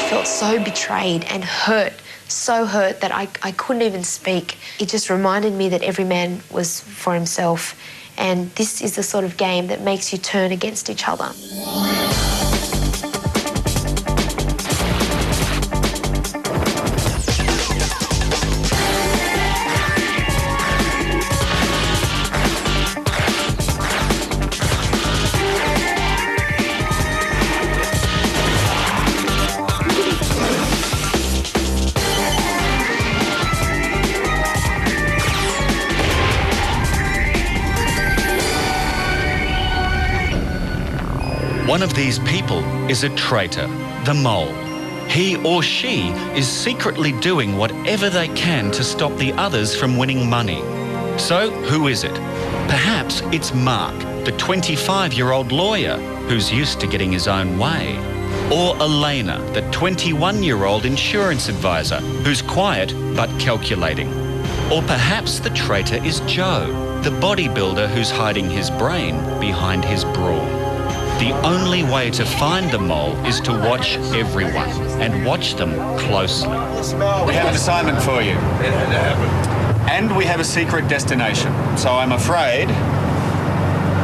felt so betrayed and hurt, so hurt that I couldn't even speak. It just reminded me that every man was for himself, and this is the sort of game that makes you turn against each other. One of these people is a traitor, the mole. He or she is secretly doing whatever they can to stop the others from winning money. So who is it? Perhaps it's Mark, the 25-year-old lawyer who's used to getting his own way. Or Elena, the 21-year-old insurance advisor who's quiet but calculating. Or perhaps the traitor is Joe, the bodybuilder who's hiding his brain behind his brawn. The only way to find the mole is to watch everyone and watch them closely. We have an assignment for you. And we have a secret destination. So I'm afraid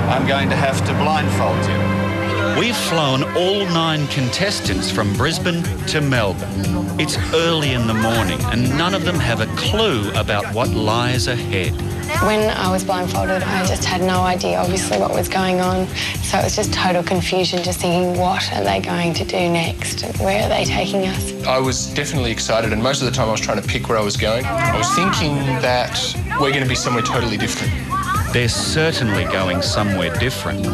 I'm going to have to blindfold you. We've flown all 9 contestants from Brisbane to Melbourne. It's early in the morning and none of them have a clue about what lies ahead. When I was blindfolded, I just had no idea, obviously, what was going on. So it was just total confusion, just thinking, what are they going to do next? Where are they taking us? I was definitely excited, and most of the time I was trying to pick where I was going. I was thinking that we're going to be somewhere totally different. They're certainly going somewhere different.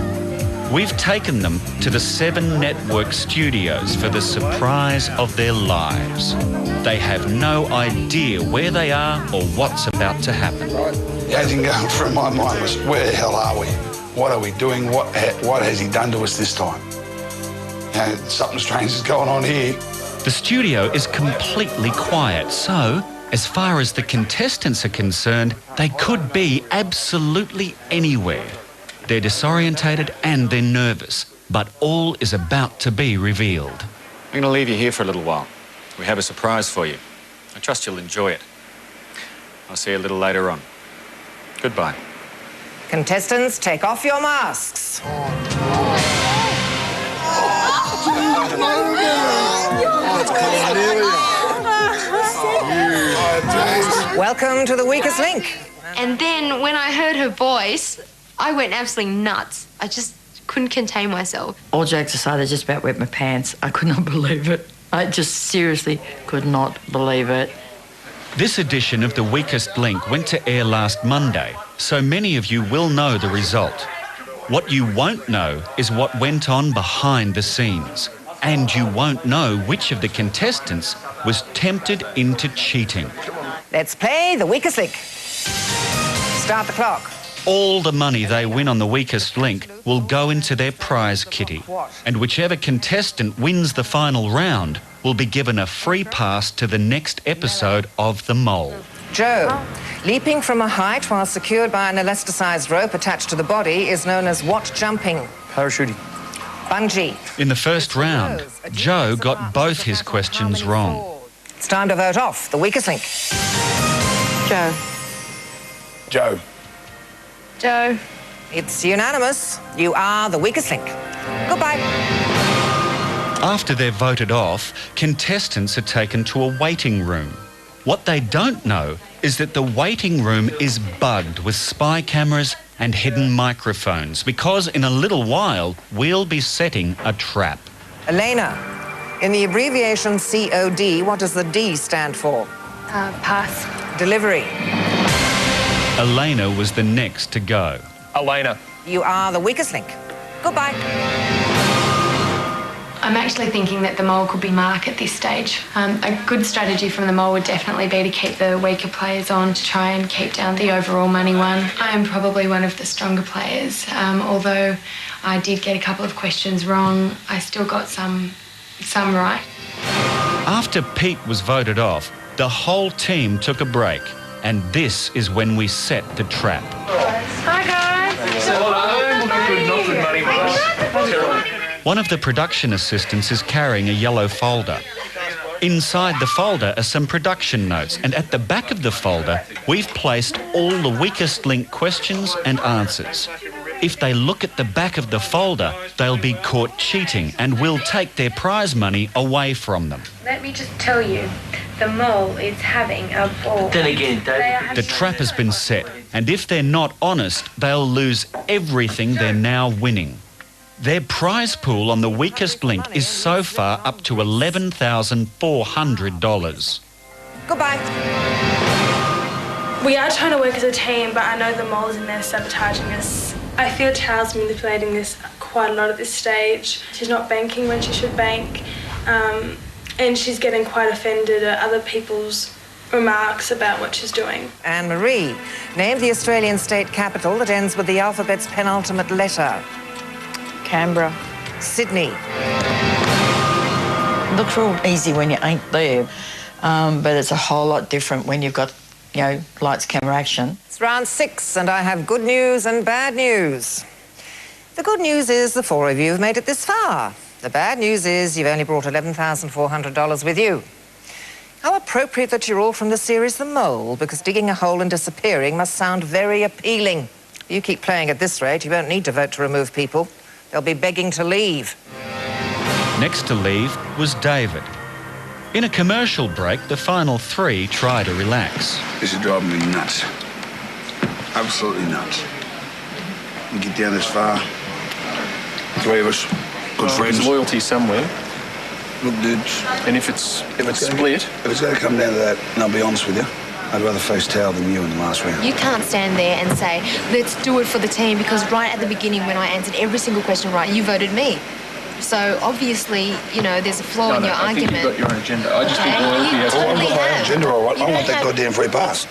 We've taken them to the 7 Network studios for the surprise of their lives. They have no idea where they are or what's about to happen. The only thing going through my mind was, where the hell are we? What are we doing? What has he done to us this time? You know, something strange is going on here. The studio is completely quiet, so as far as the contestants are concerned, they could be absolutely anywhere. They're disorientated and they're nervous, but all is about to be revealed. I'm going to leave you here for a little while. We have a surprise for you. I trust you'll enjoy it. I'll see you a little later on. Goodbye. Contestants, take off your masks. Welcome to the weakest link. And then when I heard her voice, I went absolutely nuts. I just couldn't contain myself. All jokes aside, I just about wet my pants. I could not believe it. I just seriously could not believe it. This edition of The Weakest Link went to air last Monday, so many of you will know the result. What you won't know is what went on behind the scenes. And you won't know which of the contestants was tempted into cheating. Let's play the weakest link. Start the clock. All the money they win on The Weakest Link will go into their prize kitty. And whichever contestant wins the final round will be given a free pass to the next episode of The Mole. Joe, leaping from a height while secured by an elasticized rope attached to the body is known as what jumping? Parachuting. Bungee. In the first round, Joe got both his questions wrong. It's time to vote off the weakest link. Joe. Joe. Joe. It's unanimous. You are the weakest link. Goodbye. After they're voted off, contestants are taken to a waiting room. What they don't know is that the waiting room is bugged with spy cameras and hidden microphones because in a little while we'll be setting a trap. Elena, in the abbreviation COD, what does the D stand for? Pass. Delivery. Elena was the next to go. Elena. You are the weakest link. Goodbye. I'm actually thinking that the mole could be Mark at this stage. A good strategy from the mole would definitely be to keep the weaker players on to try and keep down the overall money one. I am probably one of the stronger players. Although I did get a couple of questions wrong, I still got some right. After Pete was voted off, the whole team took a break. And this is when we set the trap. Hi, guys. One of the production assistants is carrying a yellow folder. Inside the folder are some production notes, and at the back of the folder, we've placed all the weakest link questions and answers. If they look at the back of the folder, they'll be caught cheating and we'll take their prize money away from them. Let me just tell you, the mole is having a ball. Then again, The trap has been set, and if they're not honest, they'll lose everything they're now winning. Their prize pool on the weakest link is so far up to $11,400. Goodbye. We are trying to work as a team, but I know the mole's in there sabotaging us. I feel Tao's manipulating this quite a lot at this stage. She's not banking when she should bank, and she's getting quite offended at other people's remarks about what she's doing. Anne-Marie, name the Australian state capital that ends with the alphabet's penultimate letter. Canberra. Sydney. Looks real easy when you ain't there, but it's a whole lot different when you've got, you know, lights, camera, action. It's round 6, and I have good news and bad news. The good news is the 4 of you have made it this far. The bad news is you've only brought $11,400 with you. How appropriate that you're all from the series The Mole, because digging a hole and disappearing must sound very appealing. If you keep playing at this rate, you won't need to vote to remove people. They'll be begging to leave. Next to leave was David. In a commercial break, the final 3 try to relax. This is driving me nuts. Absolutely nuts. We get down this far. 3 of us, good friends. There's loyalty somewhere. Look, dudes. And if it's split... If it's going to come down to that, and I'll be honest with you, I'd rather face Tao than you in the last round. You can't stand there and say, let's do it for the team, because right at the beginning when I answered every single question right, you voted me. So obviously, you know, there's a flaw in your argument. I think you've got your own agenda. I just think loyalty has to... I've got my own agenda, all right. I want that goddamn free pass.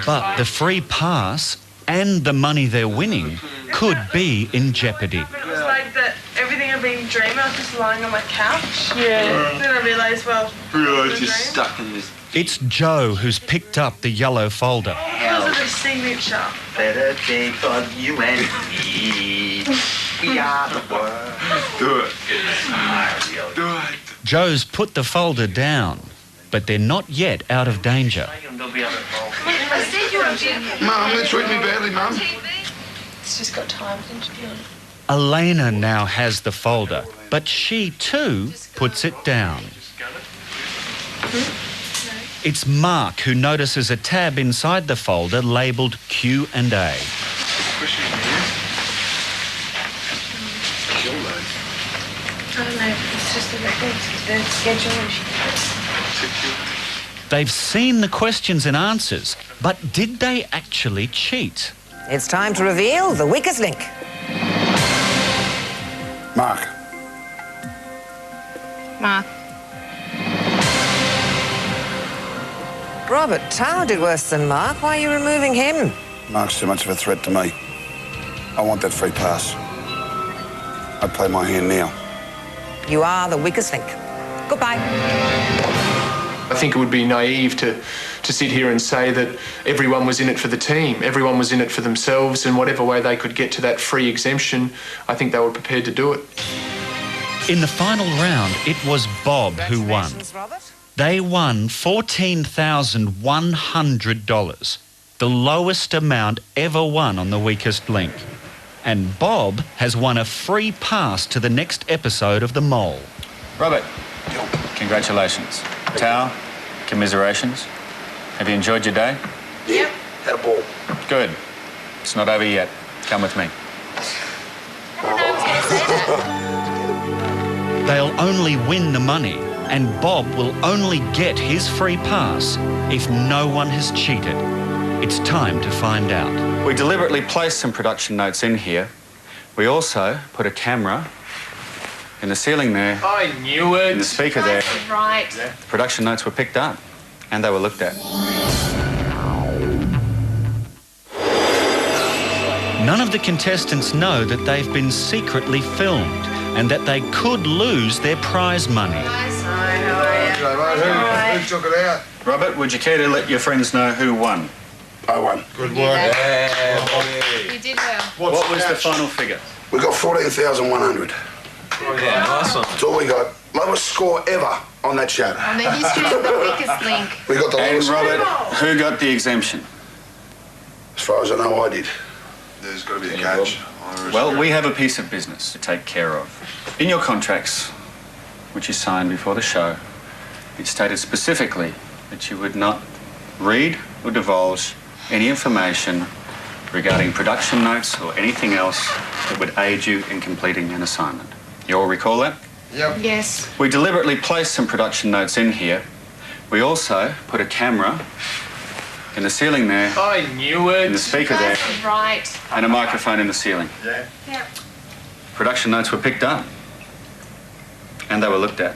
But the free pass and the money they're winning could be in jeopardy. It was like that everything I've been dreaming, I was just lying on my couch. Yeah. Then I realised, well, just stuck in this. It's Joe who's picked up the yellow folder. Because of the signature. Better think on you and me. We are the world. Do it. Do it. Joe's put the folder down, but they're not yet out of danger. I said you were Mum, they treat me badly, Mum. It's just got time to be on. Elena now has the folder, but she too puts it down. It's Mark who notices a tab inside the folder labelled Q&A. I don't know, it's just the records, the schedule. They've seen the questions and answers, but did they actually cheat? It's time to reveal the weakest link. Mark. Mark. Robert, Tao did worse than Mark. Why are you removing him? Mark's too much of a threat to me. I want that free pass. I'd play my hand now. You are the weakest link. Goodbye. I think it would be naive to sit here and say that everyone was in it for the team, everyone was in it for themselves, and whatever way they could get to that free exemption, I think they were prepared to do it. In the final round, it was Bob who won. They won $14,100, the lowest amount ever won on the weakest link. And Bob has won a free pass to the next episode of The Mole. Robert, congratulations. Tao, commiserations. Have you enjoyed your day? Yep. Had a ball. Good. It's not over yet. Come with me. They'll only win the money, and Bob will only get his free pass if no one has cheated. It's time to find out. We deliberately placed some production notes in here. We also put a camera in the ceiling there. I knew it. In the speaker there. Right. The production notes were picked up and they were looked at. None of the contestants know that they've been secretly filmed and that they could lose their prize money. Who took it out? Robert, would you care to let your friends know who won? I won. Good work. You did well. What was the final figure? We got 14,100. Yeah, awesome. That's all we got. Lowest score ever on that show. On the history of the weakest link. We got the And lowest Robert, score. who got the exemption? As far as I know, I did. There's got to be a catch. Well, we have a piece of business to take care of. In your contracts, which you signed before the show, it stated specifically that you would not read or divulge any information regarding production notes or anything else that would aid you in completing an assignment. You all recall that? Yep. Yes. We deliberately placed some production notes in here. We also put a camera in the ceiling there, I knew it. in the speaker there, That's right. and a microphone in the ceiling. Yeah. Yep. Production notes were picked up and they were looked at.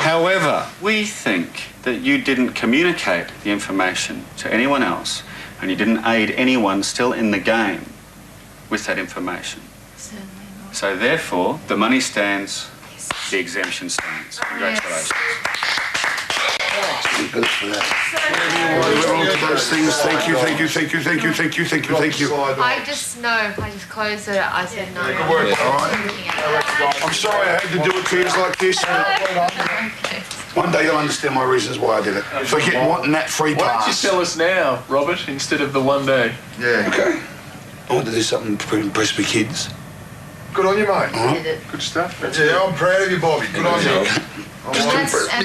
However, we think that you didn't communicate the information to anyone else and you didn't aid anyone still in the game with that information. Certainly not. So therefore, the money stands, the exemption stands. Congratulations. Good for that. We're on to those things. Thank you, thank you, thank you, thank you, thank you, thank you, thank you. I just closed it. I said no. Good work. All right. I'm sorry I had to do it to you like this. One day you'll understand my reasons why I did it. Forget wanting that free Why don't you pass. tell us now, Robert, instead of the one day? Yeah. Okay. I want to do something to impress my kids. Good on you, mate. All right. Good stuff. Yeah, I'm proud of you, Bobby. Good on you. And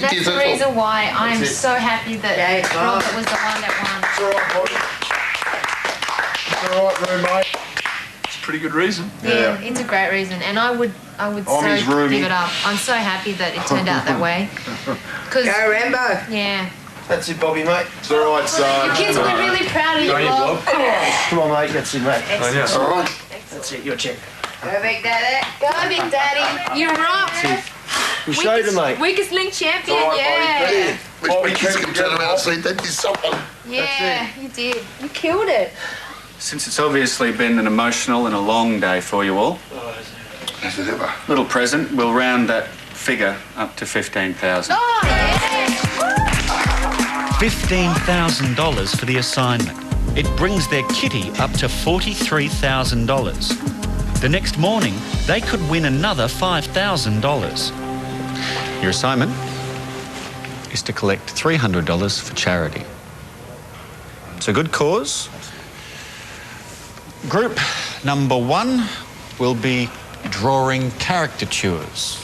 that's the reason why I'm so happy that Robert was the one that It's all right, Bobby. It's all right, roommate. It's a pretty good reason. won. Yeah, it's a great reason, and I would I'm his so roomie. give it up. I'm so happy that it turned out that way. Because Rambo. yeah, That's it, Bobby, mate. It's all right, son. your kids will be really proud of you, Bob. Come on, mate. That's it, mate. All right. That's it. Your check. Go, Big Daddy. Go, Big Daddy. You rock. You showed him, mate. Weakest link champion. All right, Yeah. Wish my kids could turn around and say that did something. Yeah, you did. You killed it. Since it's obviously been an emotional and a long day for you all, As it ever. little present, we'll round that figure up to $15,000. Oh, yeah. $15,000 for the assignment. It brings their kitty up to $43,000. The next morning, they could win another $5,000. Your assignment is to collect $300 for charity. It's a good cause. Group number 1 will be drawing caricatures.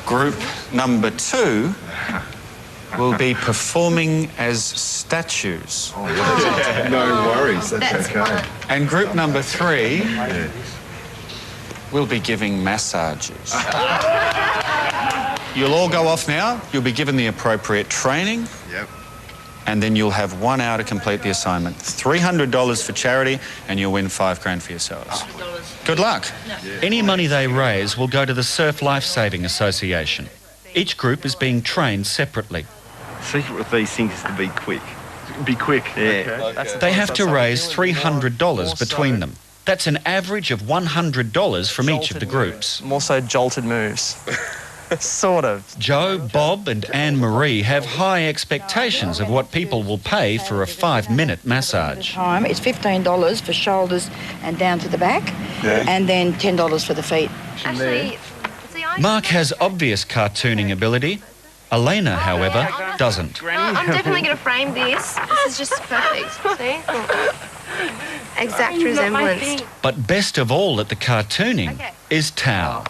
Group number 2 will be performing as statues. No worries. That's okay. fun. And group number 3 will be giving massages. You'll all go off now. You'll be given the appropriate training. Yep. And then you'll have 1 hour to complete the assignment. $300 for charity, and you'll win $5 grand for yourselves. Good luck. Any money they raise will go to the Surf Life Saving Association. Each group is being trained separately. The secret with these things is to be quick. Be quick. Yeah. They have to raise $300 between them. That's an average of $100 from each of the groups. More so jolted moves. Sort of. Joe, Bob and Anne-Marie have high expectations of what people will pay for a 5-minute massage. Time it's $15 for shoulders and down to the back, and then $10 for the feet. Actually, Mark has obvious cartooning ability. Elena, however, doesn't. I'm definitely going to frame this. This is just perfect. See? Exact resemblance. But best of all at the cartooning is Tao.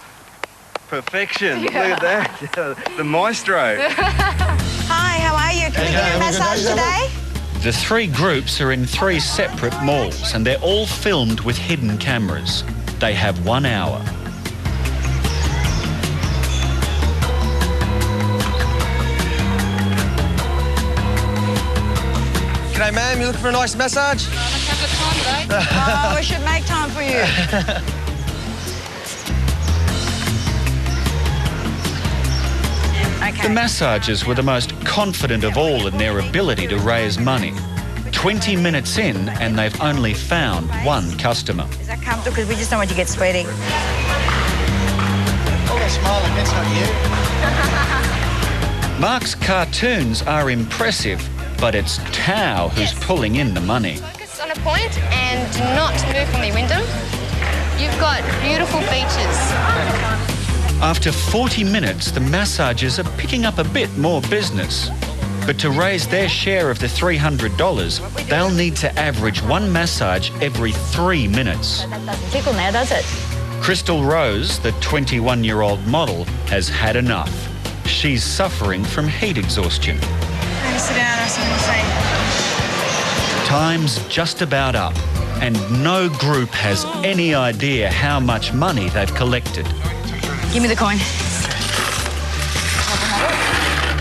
Perfection. Look at that. The maestro. Hi, how are you? Can we get a massage today? The 3 groups are in 3 separate malls and they're all filmed with hidden cameras. They have 1 hour. G'day, ma'am. You looking for a nice massage? Oh, we should make time for you. The massagers were the most confident of all in their ability to raise money. 20 minutes in and they've only found 1 customer. Is that comfortable? Because we just don't want you to get sweaty. Oh, they're smiling. That's not you. Mark's cartoons are impressive, but it's Tao who's pulling in the money. Focus on a point and do not move from the window. You've got beautiful features. After 40 minutes, the massagers are picking up a bit more business. But to raise their share of the $300, they'll need to average one massage every 3 minutes. That doesn't tickle now, does it? Crystal Rose, the 21-year-old model, has had enough. She's suffering from heat exhaustion. Sit down, or something to say. Time's just about up, and no group has any idea how much money they've collected. Give me the coin.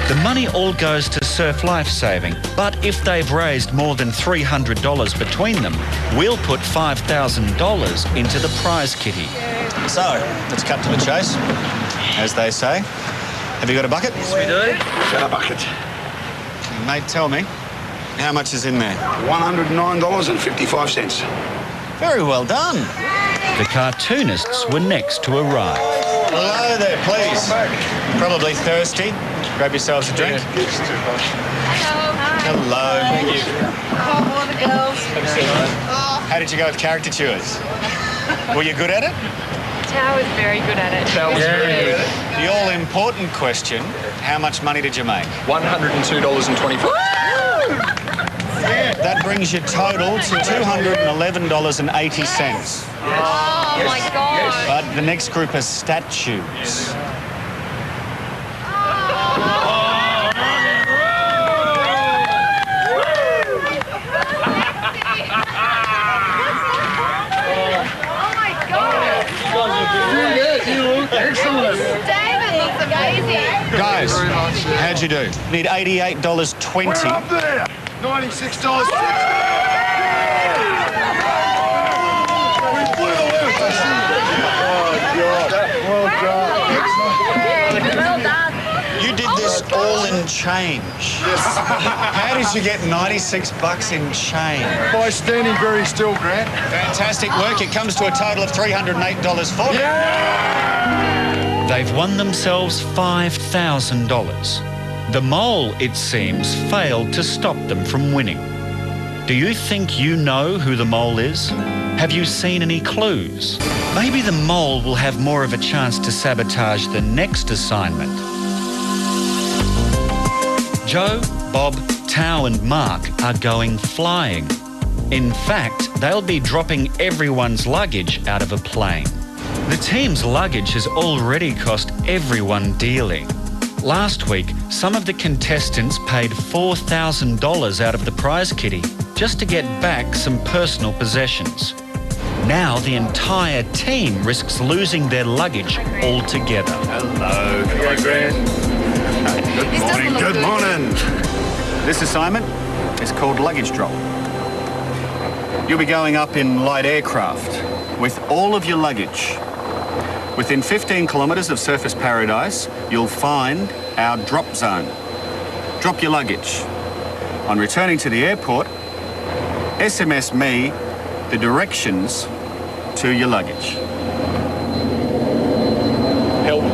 The money all goes to Surf Lifesaving, but if they've raised more than $300 between them, we'll put $5,000 into the prize kitty. So, let's cut to the chase, as they say. Have you got a bucket? Yes, we do. Got a bucket. Mate, tell me, how much is in there? $109.55. Very well done. The cartoonists were next to arrive. Hello there, please. Probably thirsty. Grab yourselves a drink. Hello. Thank you. All the girls. How did you go with caricatures? Were you good at it? Tao is very good at it. That was very good. The all-important question, how much money did you make? $102.25. That brings your total to $211.80. Oh my God. But the next group are statues. Excellent. David looks amazing. Guys, how'd you do? Need $88.20. We're up there. $96.50. We blew the left. I see. Oh, God. Well done. Well done. You did this all in change. Yes. How did you get $96 in change? By standing very still, Grant. Fantastic work. It comes to a total of $308.40. They've won themselves $5,000. The mole, it seems, failed to stop them from winning. Do you think you know who the mole is? Have you seen any clues? Maybe the mole will have more of a chance to sabotage the next assignment. Joe, Bob, Tao and Mark are going flying. In fact, they'll be dropping everyone's luggage out of a plane. The team's luggage has already cost everyone dearly. Last week, some of the contestants paid $4,000 out of the prize kitty just to get back some personal possessions. Now the entire team risks losing their luggage altogether. Hello. Hello, Grant. Good morning. Good morning. This assignment is called luggage drop. You'll be going up in light aircraft with all of your luggage. Within 15 kilometres of surface paradise, you'll find our drop zone. Drop your luggage. On returning to the airport, SMS me the directions to your luggage. Help.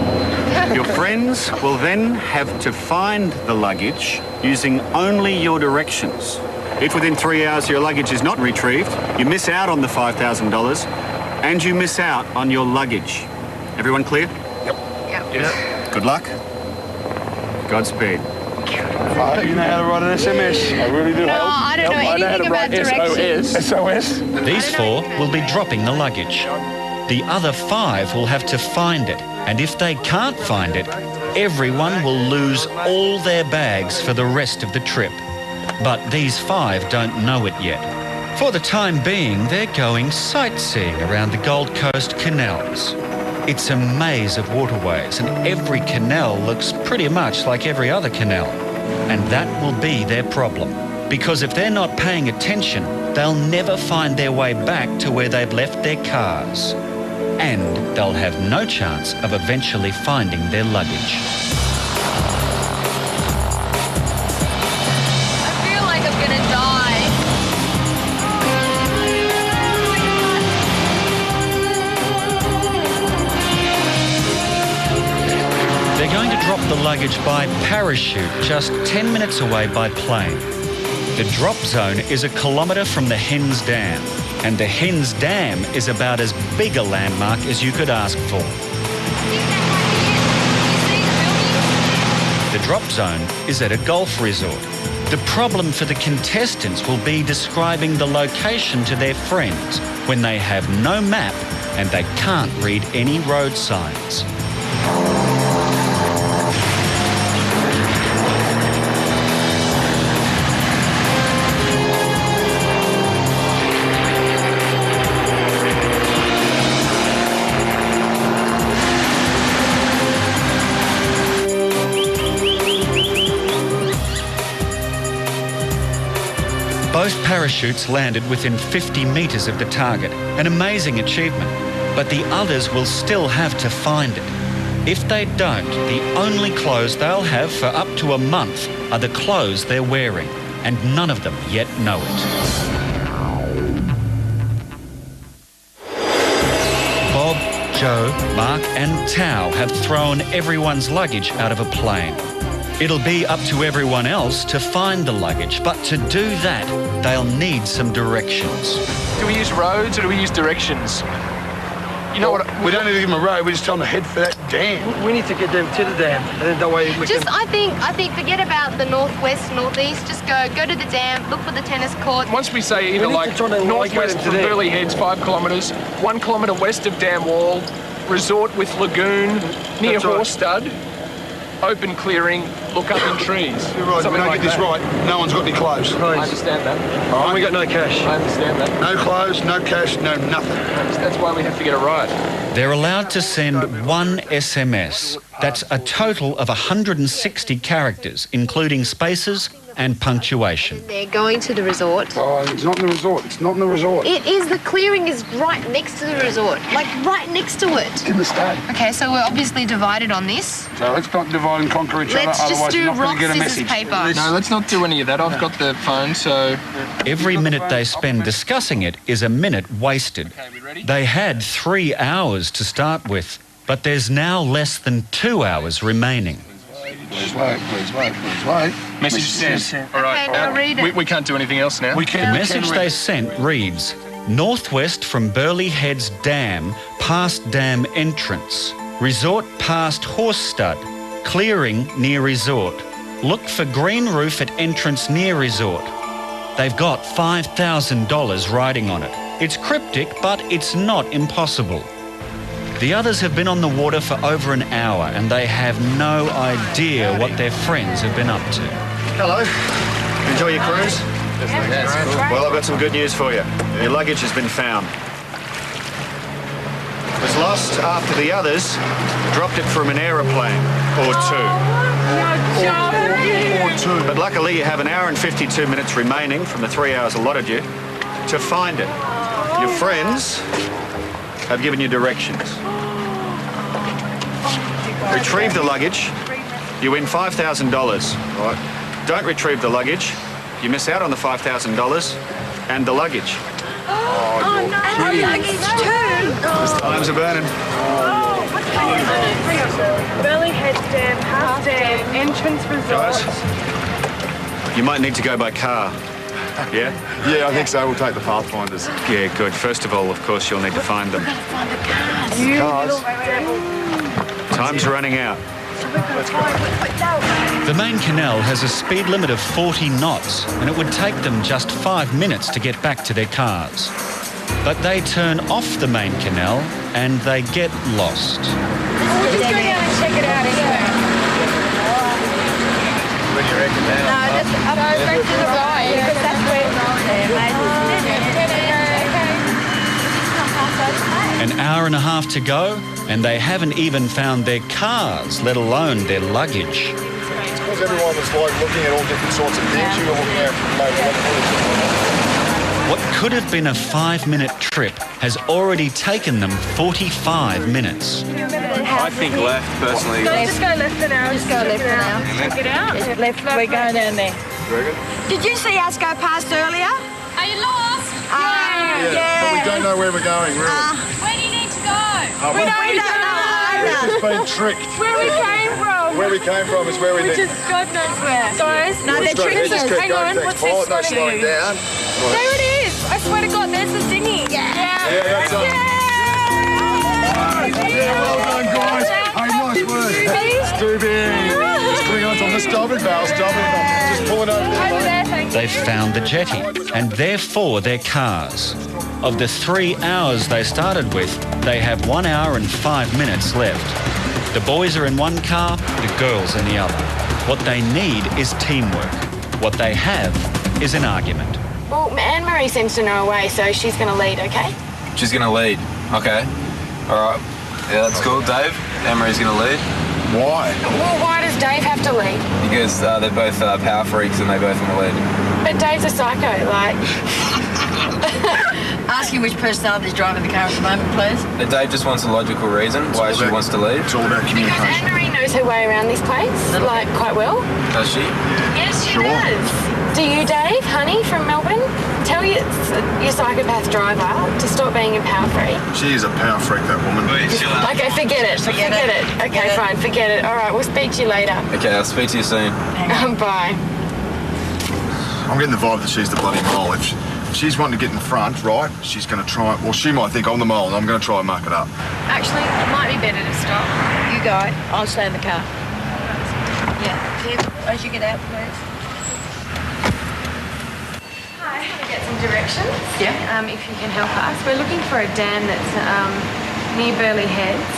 Your friends will then have to find the luggage using only your directions. If within 3 hours your luggage is not retrieved, you miss out on the $5,000 and you miss out on your luggage. Everyone clear? Yep. Yes. Good luck. Godspeed. You know how to write an SMS. I really do. No, I don't know anything about directions. SOS. These four will be dropping the luggage. The other 5 will have to find it, and if they can't find it, everyone will lose all their bags for the rest of the trip. But these 5 don't know it yet. For the time being, they're going sightseeing around the Gold Coast canals. It's a maze of waterways, and every canal looks pretty much like every other canal. And that will be their problem. Because if they're not paying attention, they'll never find their way back to where they've left their cars. And they'll have no chance of eventually finding their luggage. I feel like I'm gonna die. They're going to drop the luggage by parachute just 10 minutes away by plane. The drop zone is 1 kilometre from the Hens Dam. And the Hens Dam is about as big a landmark as you could ask for. The drop zone is at a golf resort. The problem for the contestants will be describing the location to their friends when they have no map and they can't read any road signs. Both parachutes landed within 50 metres of the target, an amazing achievement, but the others will still have to find it. If they don't, the only clothes they'll have for up to a month are the clothes they're wearing, and none of them yet know it. Bob, Joe, Mark and Tao have thrown everyone's luggage out of a plane. It'll be up to everyone else to find the luggage, but to do that, they'll need some directions. Do we use roads or do we use directions? You know what? We don't need to give them a road, we just tell them to head for that dam. We need to get them to the dam, and then that way we Just, can... I think, forget about the northwest, northeast. Just go to the dam, look for the tennis court. Once we say either like northwest from Burleigh Heads, 5 kilometres, 1 kilometre west of Dam Wall, resort with lagoon, near Horse Stud, open clearing, look up in trees. You're right, if we don't get this right, no one's got any clothes. I understand that. All right. We got no cash. I understand that. No clothes, no cash, no nothing. That's why we have to get it right. They're allowed to send one SMS. That's a total of 160 characters, including spaces and punctuation. They're going to the resort. Oh, it's not in the resort. It's not in the resort. It is. The clearing is right next to the resort. Like, right next to it. It's in the state. Okay, so we're obviously divided on this. So let's not divide and conquer each other, Let's just otherwise do you're not going rock, to get a scissors, message. paper. No, let's not do any of that. I've got the phone, so... Every minute they spend discussing it is a minute wasted. They had 3 hours to start with, but there's now less than 2 hours remaining. Please wait, please wait, please wait. Message sent. All right. Okay, now read it. We can't do anything else now. We The can. message they sent reads, northwest from Burleigh Heads Dam, past dam entrance. Resort past Horse Stud. Clearing near resort. Look for green roof at entrance near resort. They've got $5,000 riding on it. It's cryptic, but it's not impossible. The others have been on the water for over an hour and they have no idea what their friends have been up to. Hello. Enjoy your cruise? Yes, cool. Well, I've got some good news for you. Your luggage has been found. It was lost after the others dropped it from an aeroplane or two. Or two. But luckily you have an hour and 52 minutes remaining from the 3 hours allotted you to find it. Your friends have given you directions. Retrieve the luggage, you win $5,000. Right. Don't retrieve the luggage, you miss out on the $5,000 and the luggage. Oh, no, luggage too. Times are burning. Burleigh Heads Dam, Half Dam, Entrance Resort. Guys, you might need to go by car. Yeah? Yeah, I think so. We'll take the Pathfinders. Yeah, good. First of all, of course, you'll need to find them. You Cars. little devil. Time's running out. The main canal has a speed limit of 40 knots and it would take them just 5 minutes to get back to their cars. But they turn off the main canal and they get lost. We'll just go down and check it out anyway. What do you reckon now? No, just up straight to the right, because that's where An hour and a half to go and they haven't even found their cars, let alone their luggage. It's because everyone was like looking at all different sorts of things. You were looking at What could have been a 5-minute trip has already taken them 45 minutes. I think left, personally. No, just go left for now. Just go left for now. Check it out. Left, we're going down there. Did you see us go past earlier? Are you lost? Yeah, but we don't know where we're going, really. Where do you need to go? We don't know We've either. just been tricked. Where we came from. Where we came from is where we Which need. is God knows where. Guys, No, they're Just tricked keep us. going, Hang on, thanks. what's this Oh, no, one? slowing down. There it is. I swear to God, there's the dinghy. Yeah, that's up. Yeah, well done, guys. Hey, nice work. Stubby. Just putting on the starboard bow, just pulling over there. They've found the jetty, and therefore their cars. Of the 3 hours they started with, they have 1 hour and 5 minutes left. The boys are in one car, the girls in the other. What they need is teamwork. What they have is an argument. Well, Anne-Marie seems to know her way, so she's going to lead, okay? She's going to lead. Okay. All right. Yeah, that's cool. Dave, Anne-Marie's going to lead. Why? Well, why does Dave have to lead? Because they're both power freaks and they both want to lead. But Dave's a psycho, like... Ask him which personality is driving the car at the moment, please. Dave just wants a logical reason why she wants to lead. It's all about communication. Because Anne-Marie knows her way around this place, like, quite well. Does she? Yes, she does. Do you, Dave, honey, from Melbourne? Tell your psychopath driver to stop being a power freak. She is a power freak, that woman. Okay, forget it. Forget it. Okay, fine, forget it. All right, we'll speak to you later. Okay, I'll speak to you soon. Bye. I'm getting the vibe that she's the bloody mole. If she's wanting to get in the front, right, she's going to try... Well, she might think I'm the mole and I'm going to try and muck it up. Actually, it might be better to stop. You go. I'll stay in the car. Yeah. Keep, as you get out, please. Hi, can we get some directions? Yeah. If you can help us. We're looking for a dam that's near Burleigh Heads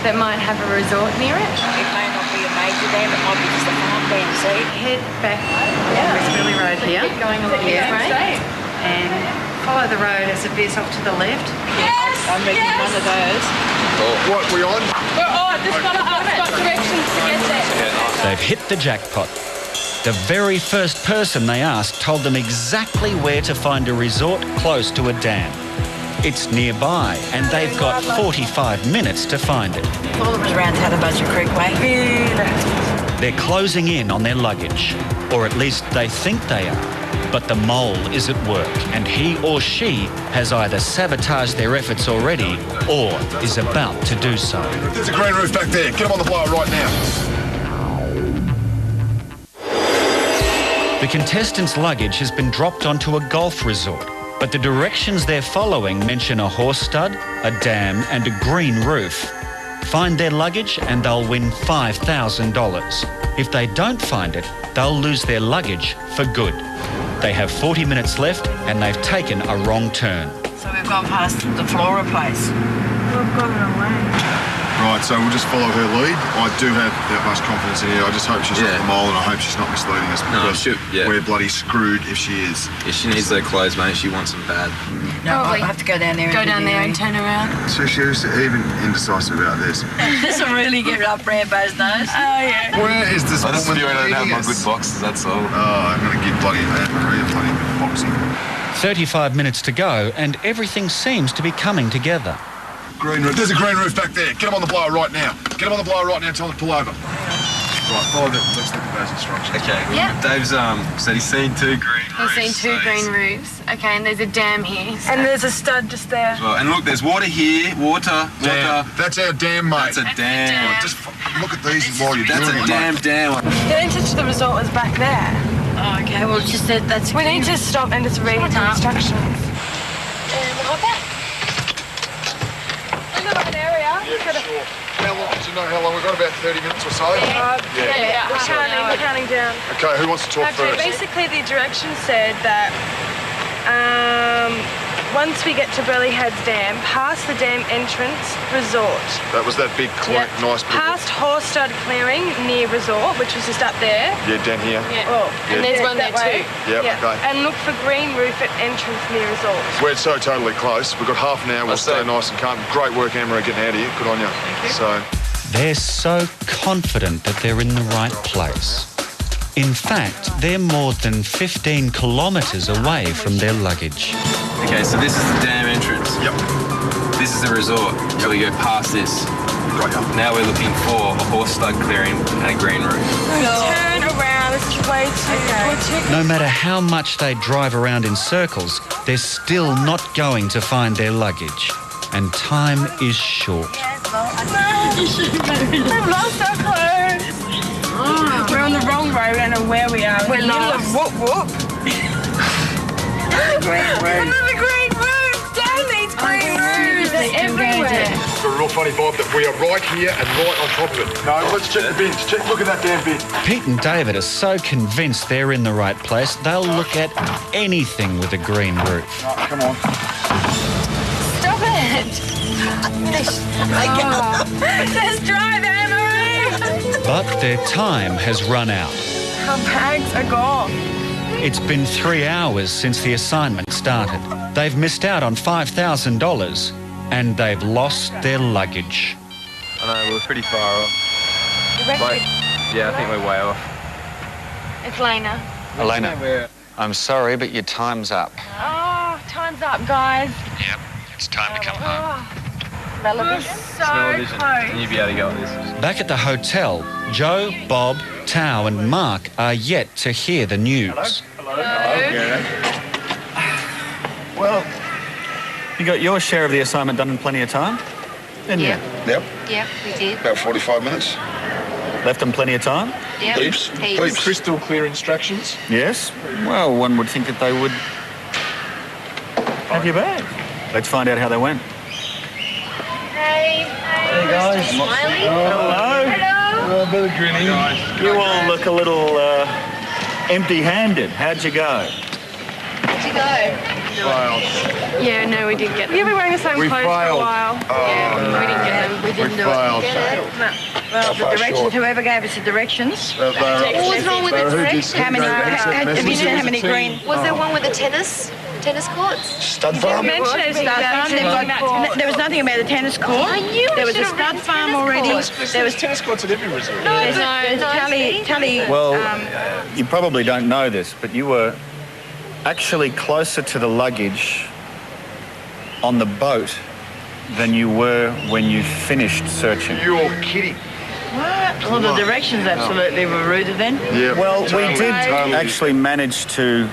that might have a resort near it. It may not be a major dam, it might be just a farm dam, see? Head back. West Burleigh Road here. Keep going along this way. And follow the road as it veers off to the left. Yes! I'm making one of those. What, we on? We're on. This one I've got directions to get there. They've hit the jackpot. The very first person they asked told them exactly where to find a resort close to a dam. It's nearby, and they've got 45 minutes to find it. All of us around Tadabudger Creek way. They're closing in on their luggage, or at least they think they are. But the mole is at work, and he or she has either sabotaged their efforts already or is about to do so. There's a green roof back there. Get them on the blower right now. The contestants' luggage has been dropped onto a golf resort, but the directions they're following mention a horse stud, a dam and a green roof. Find their luggage and they'll win $5,000. If they don't find it, they'll lose their luggage for good. They have 40 minutes left and they've taken a wrong turn. So we've gone past the Flora place. We've gone the wrong way. Right, so we'll just follow her lead. I do have that much confidence in her. I just hope she's not the mole and I hope she's not misleading us because we're bloody screwed if she is. Yeah, she needs those clothes, mate. She wants them bad. No, I have to go down there and turn around. So she's even indecisive about this. This will really get up Rambo's nose. Oh, yeah. Where is this woman I don't have my leading us? good boxes, that's all. Oh, I'm going to give bloody Anne-Marie a bloody boxing. 35 minutes to go and everything seems to be coming together. Green roof. There's a green roof back there. Get them on the blower right now. Get them on the blower right now and tell them to pull over. Right, follow the, let's look at those instructions. Okay. Yeah. Dave's said he's seen 2 green roofs. He's seen 2 green roofs. Okay, and there's a dam here. So. And there's a stud just there. Well, and look, there's water here. Water. That's our dam, mate. That's a dam. Just look at these while you're That's doing a it, damn mate. dam. The entrance to the resort was back there. Oh, okay, well, it's just that that's... We need to stop and just read the instructions. And we'll hop out. In the right area. Yeah, sure. How long, do you know how long? We've got about 30 minutes or so. Yeah. We're counting down. Okay, who wants to talk first? Basically, the directions said that once we get to Burleigh Heads Dam, past the dam entrance, resort. That was that big, nice big... Past Horse Stud Clearing near resort, which was just up there. Yeah, down here. Yeah. Oh, and there's one there too. Yep, okay. And look for green roof at entrance near resort. We're so totally close. We've got half an hour. We'll stay nice and calm. Great work, Anne-Marie, getting out of here. Good on you. Thank you. So, They're so confident that they're in the right place. In fact, they're more than 15 kilometres away from their luggage. Okay, so this is the dam entrance. Yep. This is the resort. So we go past this. Got ya. Now we're looking for a horse stud clearing and a green roof. Turn around. This is way too... No matter how much they drive around in circles, they're still not going to find their luggage. And time is short. We've lost our clothes. We're on the wrong road. We don't know where we are. We're lost. Whoop whoop. Another green room! Damn these green rooms! They're everywhere. It's a real funny vibe that we are right here and right on top of it. No, let's check the bins. Look at that damn bin. Pete and David are so convinced they're in the right place, they'll look at anything with a green roof. Oh, come on. Stop it! Let's drive, Anne-Marie! But their time has run out. Our bags are gone. It's been 3 hours since the assignment started. They've missed out on $5,000 and they've lost their luggage. I know, we're pretty far off. Yeah, I think we're way off. It's Lena. Elena, I'm sorry, but your time's up. Oh, time's up, guys. Yep, it's time to come home. We're so close. You'll be able to go on this. Back at the hotel, Joe, Bob, Tao and Mark are yet to hear the news. Well, you got your share of the assignment done in plenty of time, didn't Yep. you? Yep. Yep, we did. About 45 minutes. Left them plenty of time? Yep. Heaps. Heaps. Crystal clear instructions. Yes. Well, one would think that they would have your bag. Let's find out how they went. Hey. Hey, guys. Smiley. Hello. Hello. A bit of grinning. You all look a little empty-handed. How'd you go? Where'd you go? Yeah, no, we didn't get them. You've been wearing the same We clothes for a failed. while. We didn't get them. We didn't do failed. it. Well, the directions, whoever gave us the directions. What was wrong with the directions? How many, have you seen how many green? Was there one with the tennis courts? Stud farm? There was nothing about a tennis court. I knew There we was a should have stud written farm tennis already. courts. There was tennis courts at every resort. there's Tally. Well, you probably don't know this, but you were actually closer to the luggage on the boat than you were when you finished searching. You're kidding. What? Well, the directions absolutely were rude then. Yeah. Well, we totally, did totally. actually manage to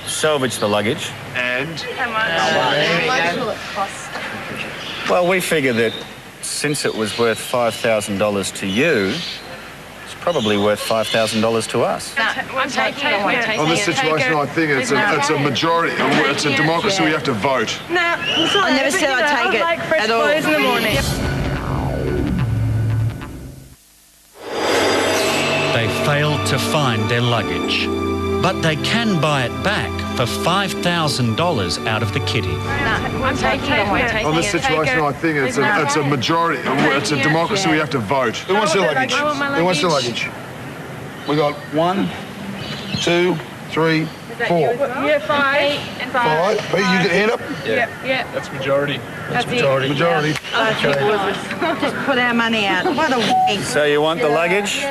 salvage the luggage. And? How much will it cost? Well, we figure that since it was worth $5,000 to you, it's probably worth $5,000 to us. I'm taking it. On this situation, I think it's a majority. It's a democracy. We have to vote. No, I'm sorry. I never but, said you I'd know, take it like fresh at all. clothes in the morning. They failed to find their luggage, but they can buy it back for $5,000 out of the kitty. I'm taking it. On this situation, I think it's a majority. It's a democracy. We have to vote. Who wants their luggage? I want my Who wants their luggage? We got 1, 2, 3, 4. Yeah, 5. 5. Pete, you get hand up. Yeah. That's majority. That's Majority. Just put our money out. What a waste. So you want the luggage?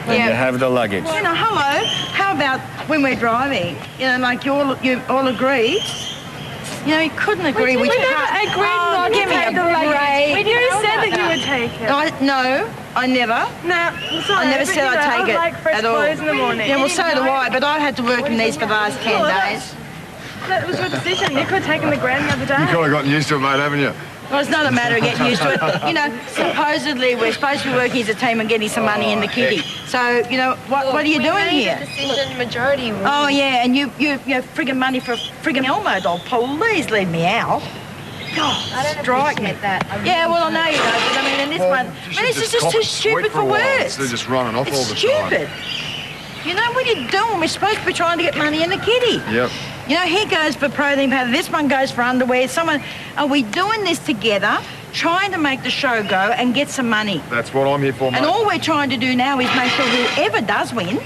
Then you have the luggage. You know, hello. How about when we're driving? You know, like you all agreed. You know, you couldn't agree. We never agreed not to give me take a the luggage. break. You said that you would take it. No, I never. No, I'm sorry. I never but, said you know, I'd take I it like fresh at all. clothes in the morning. Yeah, well, so do I, but I've had to work in these for the last 10 days. That was your decision. You could have taken the grand the other day. You kind of gotten used to it, mate, haven't you? Well, it's not a matter of getting used to it. You know, supposedly we're supposed to be working as a team and getting some money in the kitty. So, you know, what are you doing here? Decision majority. Oh, yeah, and you friggin' money for a friggin' Elmo doll. Please leave me out. God, strike me. That. Yeah, well, I know you don't, but I mean, in this one, this is just too stupid for words. They're just running off all It's the time. stupid. You know, what are you doing? We're supposed to be trying to get money in the kitty. Yep. You know, he goes for protein powder, this one goes for underwear, are we doing this together, trying to make the show go and get some money? That's what I'm here for, mate. And all we're trying to do now is make sure whoever does win,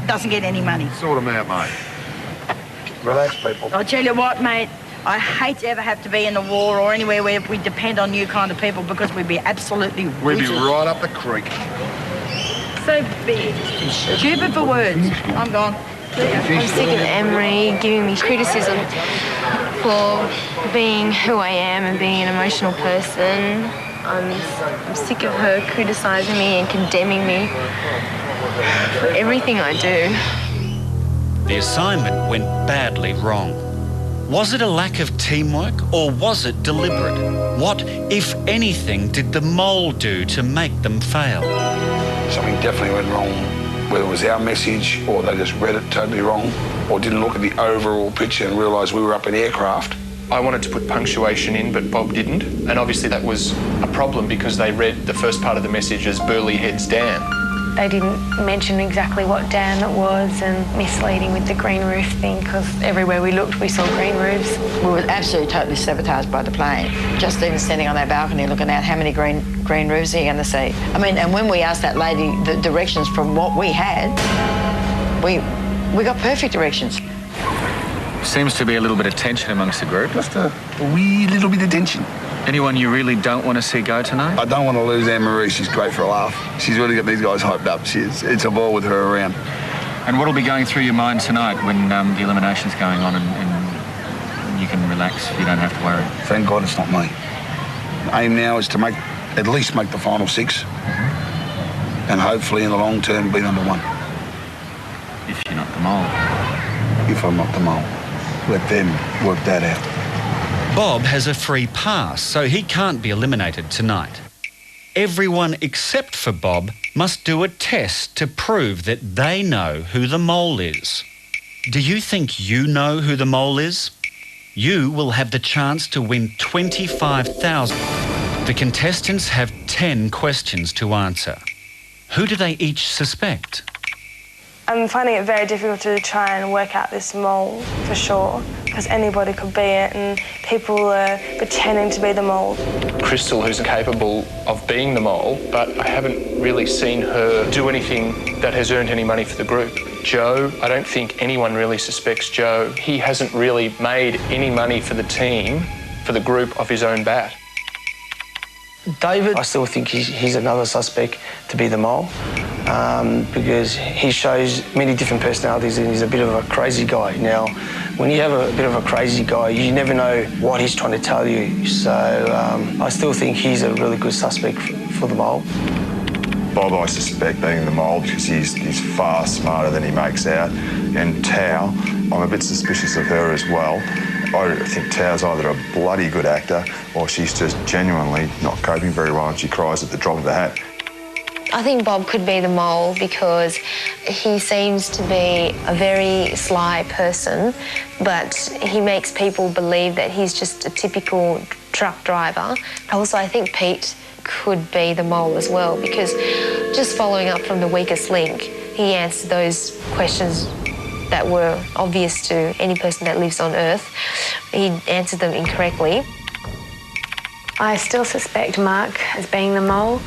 doesn't get any money. Sort them out, mate. Relax, people. I'll tell you what, mate, I hate to ever have to be in the war or anywhere where we depend on you kind of people because we'd be absolutely We'd be rooted. right up the creek. So big. Stupid for words. I'm gone. I'm sick of Emery giving me criticism for being who I am and being an emotional person. I'm sick of her criticising me and condemning me for everything I do. The assignment went badly wrong. Was it a lack of teamwork or was it deliberate? What, if anything, did the mole do to make them fail? Something definitely went wrong, whether it was our message or they just read it totally wrong. or didn't look at the overall picture and realise we were up in aircraft. I wanted to put punctuation in, but Bob didn't. And obviously that was a problem because they read the first part of the message as Burley Heads Dam. They didn't mention exactly what dam it was, and misleading with the green roof thing, because everywhere we looked we saw green roofs. We were absolutely totally sabotaged by the plane. Just even standing on that balcony looking out, how many green roofs are you going to see? I mean, and when we asked that lady the directions from what we had, we got perfect directions. Seems to be a little bit of tension amongst the group. Just a wee little bit of tension. Anyone you really don't want to see go tonight? I don't want to lose Anne-Marie. She's great for a laugh. She's really got these guys hyped up. It's a ball with her around. And what will be going through your mind tonight when the elimination's going on and you can relax, you don't have to worry? Thank God it's not me. Aim now is to at least make the final 6 and hopefully in the long term be number 1. If you're not the mole. If I'm not the mole. Let them work that out. Bob has a free pass, so he can't be eliminated tonight. Everyone except for Bob must do a test to prove that they know who the mole is. Do you think you know who the mole is? You will have the chance to win $25,000. The contestants have 10 questions to answer. Who do they each suspect? I'm finding it very difficult to try and work out this mole for sure, because anybody could be it and people are pretending to be the mole. Crystal, who's capable of being the mole, but I haven't really seen her do anything that has earned any money for the group. Joe, I don't think anyone really suspects Joe. He hasn't really made any money for the team, for the group, off his own bat. David, I still think he's another suspect to be the mole because he shows many different personalities and he's a bit of a crazy guy. Now, when you have a bit of a crazy guy, you never know what he's trying to tell you. So I still think he's a really good suspect for the mole. Bob, I suspect, being the mole because he's far smarter than he makes out. And Tao, I'm a bit suspicious of her as well. I think Tao's either a bloody good actor or she's just genuinely not coping very well and she cries at the drop of a hat. I think Bob could be the mole because he seems to be a very sly person, but he makes people believe that he's just a typical truck driver. Also, I think Pete could be the mole as well because just following up from the weakest link, he answered those questions that were obvious to any person that lives on Earth. He answered them incorrectly. I still suspect Mark as being the mole.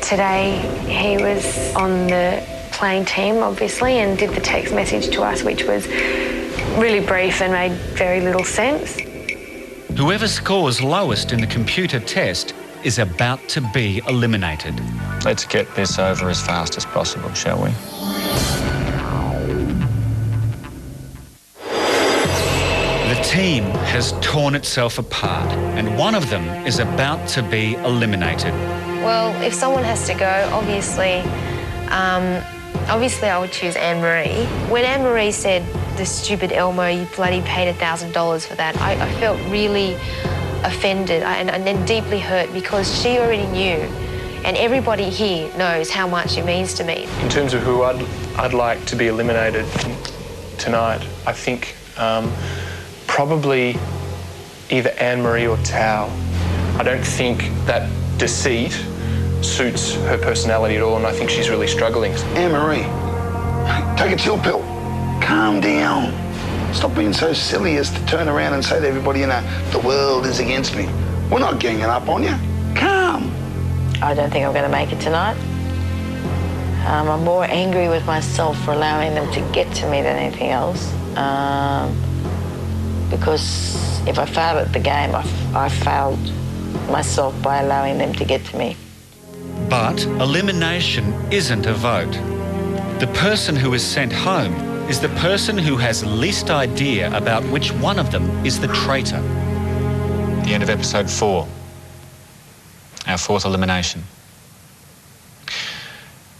Today he was on the playing team, obviously, and did the text message to us, which was really brief and made very little sense. Whoever scores lowest in the computer test is about to be eliminated. Let's get this over as fast as possible, shall we? The team has torn itself apart, and one of them is about to be eliminated. Well, if someone has to go, obviously I would choose Anne-Marie. When Anne-Marie said, "The stupid Elmo, you bloody paid $1,000 for that," I felt really offended and then deeply hurt because she already knew, and everybody here knows how much it means to me. In terms of who I'd like to be eliminated tonight, I think probably either Anne-Marie or Tao. I don't think that deceit suits her personality at all, and I think she's really struggling. Anne-Marie, take a chill pill. Calm down. Stop being so silly as to turn around and say to everybody, the world is against me. We're not ganging up on you. Calm. I don't think I'm going to make it tonight. I'm more angry with myself for allowing them to get to me than anything else. Because if I failed at the game, I failed myself by allowing them to get to me. But elimination isn't a vote. The person who is sent home is the person who has least idea about which one of them is the traitor. The end of episode 4. Our 4th elimination.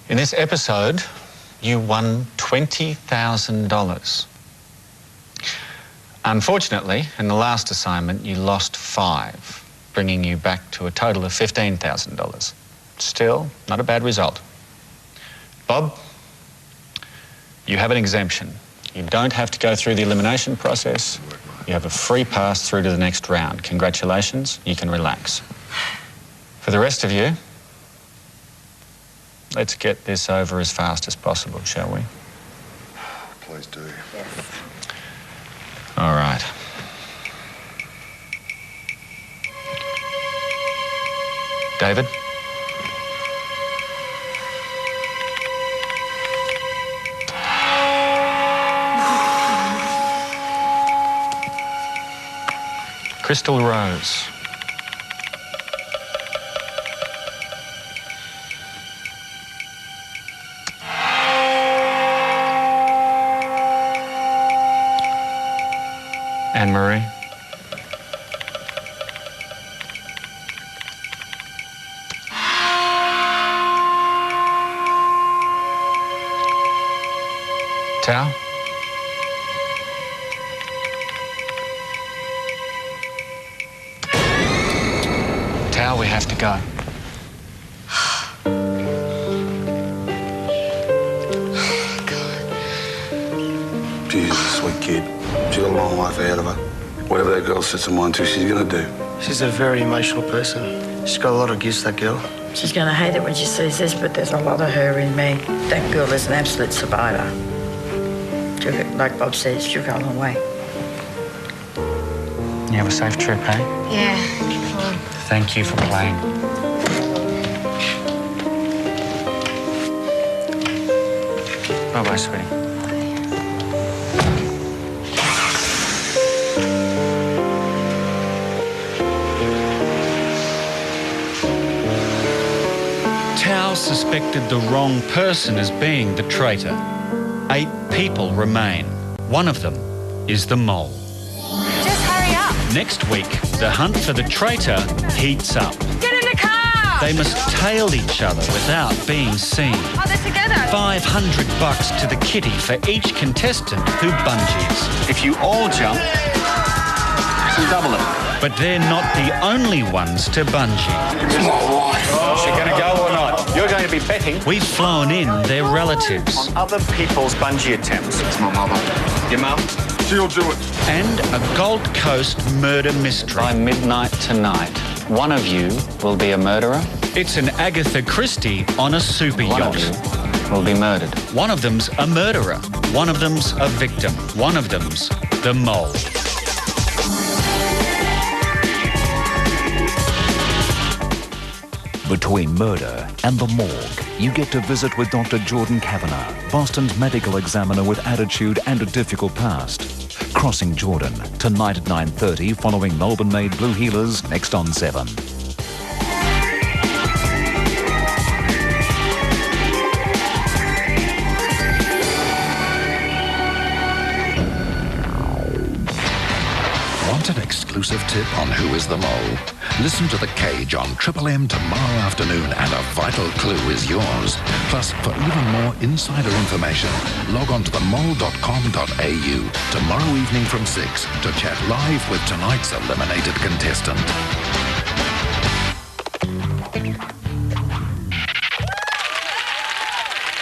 In this episode, you won $20,000. Unfortunately, in the last assignment, you lost 5, bringing you back to a total of $15,000. Still, not a bad result. Bob, you have an exemption. You don't have to go through the elimination process. You have a free pass through to the next round. Congratulations, you can relax. For the rest of you, let's get this over as fast as possible, shall we? Please do. Yes. All right. David? Crystal Rose. Anne-Marie. Tao. Tao, we have to go. She's a sweet kid. She's got a long life ahead of her. Whatever that girl sets her mind to, she's going to do. She's a very emotional person. She's got a lot of gifts, that girl. She's going to hate it when she sees this, but there's a lot of her in me. That girl is an absolute survivor. Like Bob says, she'll go a long way. You have a safe trip, eh? Yeah. Thank you for playing. Bye-bye, sweetie. Tao suspected the wrong person as being the traitor. 8 people remain. One of them is the mole. Just hurry up. Next week, the hunt for the traitor heats up. Get in the car. They must tail each other without being seen. Oh, they're together. $500 to the kitty for each contestant who bungees. If you all jump, you double it. But they're not the only ones to bungee. Is she going to go or not? You're going to be betting. We've flown in their relatives. On other people's bungee attempts. It's my mother. Your mum? She'll do it. And a Gold Coast murder mystery. By midnight tonight, one of you will be a murderer. It's an Agatha Christie on a super yacht. One of you will be murdered. One of them's a murderer. One of them's a victim. One of them's the mole. Between murder and the morgue, you get to visit with Dr. Jordan Kavanagh, Boston's medical examiner with attitude and a difficult past. Crossing Jordan, tonight at 9:30 following Melbourne-made Blue Heelers next on 7. Want an exclusive tip on who is the mole? Listen to The Cage on Triple M tomorrow afternoon and a vital clue is yours. Plus, for even more insider information, log on to themole.com.au tomorrow evening from 6 to chat live with tonight's eliminated contestant.